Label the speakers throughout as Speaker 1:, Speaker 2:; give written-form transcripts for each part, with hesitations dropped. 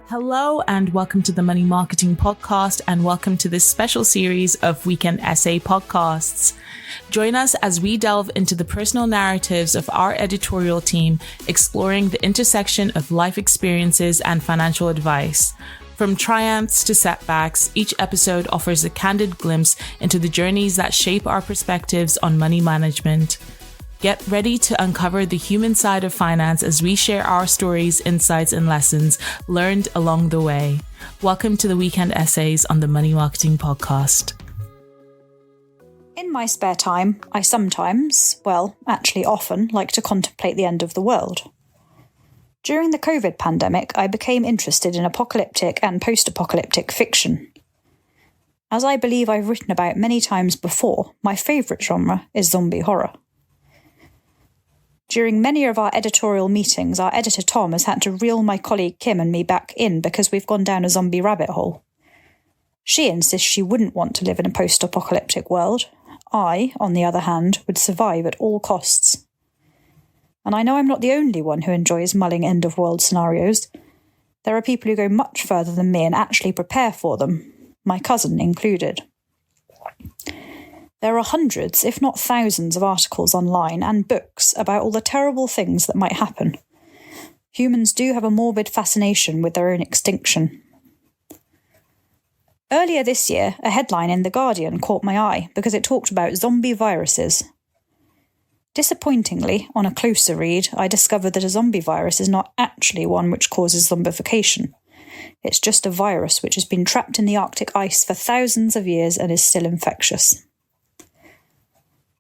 Speaker 1: Hello and welcome to the Money Marketing Podcast, and welcome to this special series of Weekend Essay podcasts. Join us as we delve into the personal narratives of our editorial team, exploring the intersection of life experiences and financial advice. From triumphs to setbacks, each episode offers a candid glimpse into the journeys that shape our perspectives on money management. Get ready to uncover the human side of finance as we share our stories, insights, and lessons learned along the way. Welcome to the Weekend Essays on the Money Marketing Podcast.
Speaker 2: In my spare time, I sometimes, often, like to contemplate the end of the world. During the COVID pandemic, I became interested in apocalyptic and post-apocalyptic fiction. As I believe I've written about many times before, my favourite genre is zombie horror. During many of our editorial meetings, our editor Tom has had to reel my colleague Kim and me back in because we've gone down a zombie rabbit hole. She insists she wouldn't want to live in a post-apocalyptic world. I, on the other hand, would survive at all costs. And I know I'm not the only one who enjoys mulling end-of-world scenarios. There are people who go much further than me and actually prepare for them, my cousin included. There are hundreds, if not thousands, of articles online and books about all the terrible things that might happen. Humans do have a morbid fascination with their own extinction. Earlier this year, a headline in The Guardian caught my eye because it talked about zombie viruses. Disappointingly, on a closer read, I discovered that a zombie virus is not actually one which causes zombification. It's just a virus which has been trapped in the Arctic ice for thousands of years and is still infectious.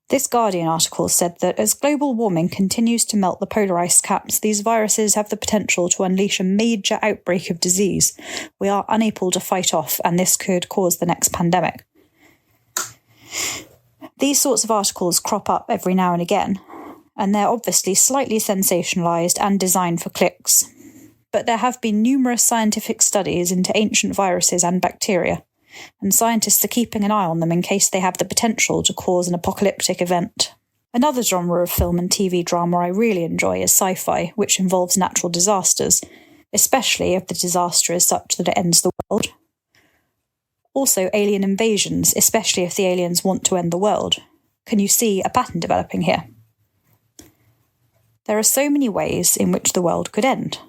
Speaker 2: This Guardian article said that as global warming continues to melt the polar ice caps, these viruses have the potential to unleash a major outbreak of disease we are unable to fight off, and this could cause the next pandemic. These sorts of articles crop up every now and again, and they're obviously slightly sensationalised and designed for clicks. But there have been numerous scientific studies into ancient viruses and bacteria, and scientists are keeping an eye on them in case they have the potential to cause an apocalyptic event. Another genre of film and TV drama I really enjoy is sci-fi, which involves natural disasters, especially if the disaster is such that it ends the world. Also alien invasions, especially if the aliens want to end the world. Can you see a pattern developing here? There are so many ways in which the world could end.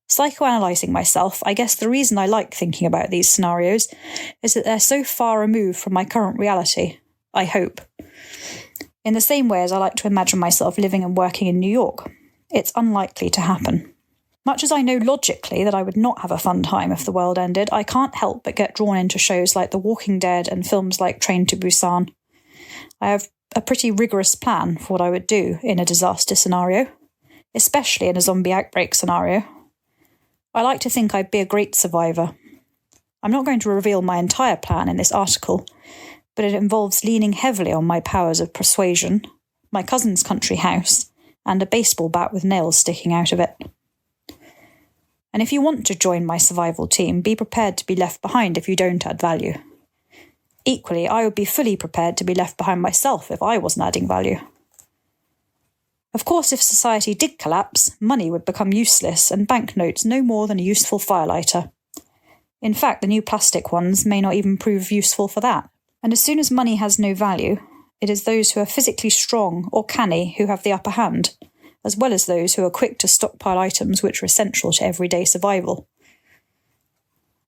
Speaker 2: Psychoanalyzing myself, I guess the reason I like thinking about these scenarios is that they're so far removed from my current reality, I hope. In the same way as I like to imagine myself living and working in New York, it's unlikely to happen. Much as I know logically that I would not have a fun time if the world ended, I can't help but get drawn into shows like The Walking Dead and films like Train to Busan. I have a pretty rigorous plan for what I would do in a disaster scenario, especially in a zombie outbreak scenario. I like to think I'd be a great survivor. I'm not going to reveal my entire plan in this article, but it involves leaning heavily on my powers of persuasion, my cousin's country house, and a baseball bat with nails sticking out of it. And if you want to join my survival team, be prepared to be left behind if you don't add value. Equally, I would be fully prepared to be left behind myself if I wasn't adding value. Of course, if society did collapse, money would become useless and banknotes no more than a useful firelighter. In fact, the new plastic ones may not even prove useful for that. And as soon as money has no value, it is those who are physically strong or canny who have the upper hand, as well as those who are quick to stockpile items which are essential to everyday survival.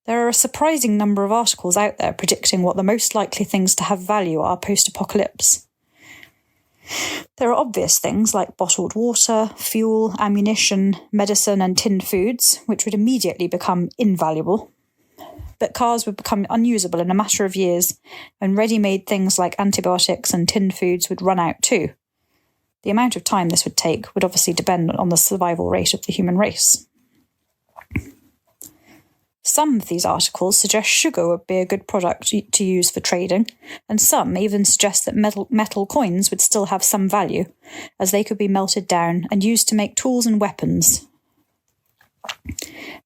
Speaker 2: There are a surprising number of articles out there predicting what the most likely things to have value are post-apocalypse. There are obvious things like bottled water, fuel, ammunition, medicine and tinned foods, which would immediately become invaluable. But cars would become unusable in a matter of years, and ready-made things like antibiotics and tinned foods would run out too. The amount of time this would take would obviously depend on the survival rate of the human race. Some of these articles suggest sugar would be a good product to use for trading, and some even suggest that metal coins would still have some value, as they could be melted down and used to make tools and weapons.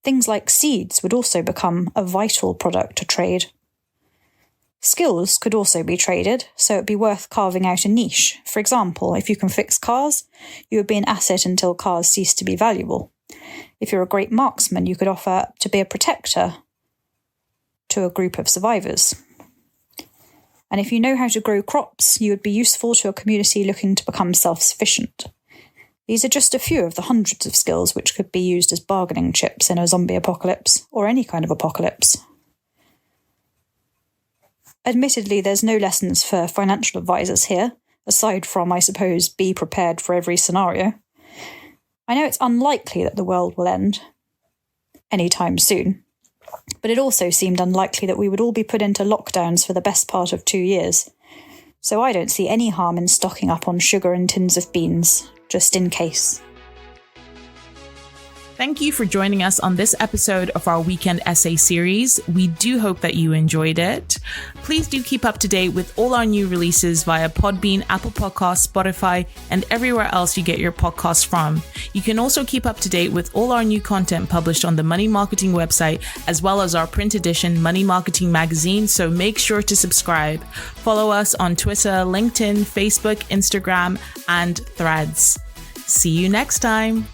Speaker 2: Things like seeds would also become a vital product to trade. Skills could also be traded, so it'd be worth carving out a niche. For example, if you can fix cars, you would be an asset until cars cease to be valuable. If you're a great marksman, you could offer to be a protector to a group of survivors. And if you know how to grow crops, you would be useful to a community looking to become self-sufficient. These are just a few of the hundreds of skills which could be used as bargaining chips in a zombie apocalypse, or any kind of apocalypse. Admittedly, there's no lessons for financial advisors here, aside from, I suppose, be prepared for every scenario. I know it's unlikely that the world will end anytime soon, but it also seemed unlikely that we would all be put into lockdowns for the best part of 2 years. So I don't see any harm in stocking up on sugar and tins of beans, just in case.
Speaker 1: Thank you for joining us on this episode of our weekend essay series. We do hope that you enjoyed it. Please do keep up to date with all our new releases via Podbean, Apple Podcasts, Spotify, and everywhere else you get your podcasts from. You can also keep up to date with all our new content published on the Money Marketing website, as well as our print edition Money Marketing magazine, so make sure to subscribe. Follow us on Twitter, LinkedIn, Facebook, Instagram, and Threads. See you next time.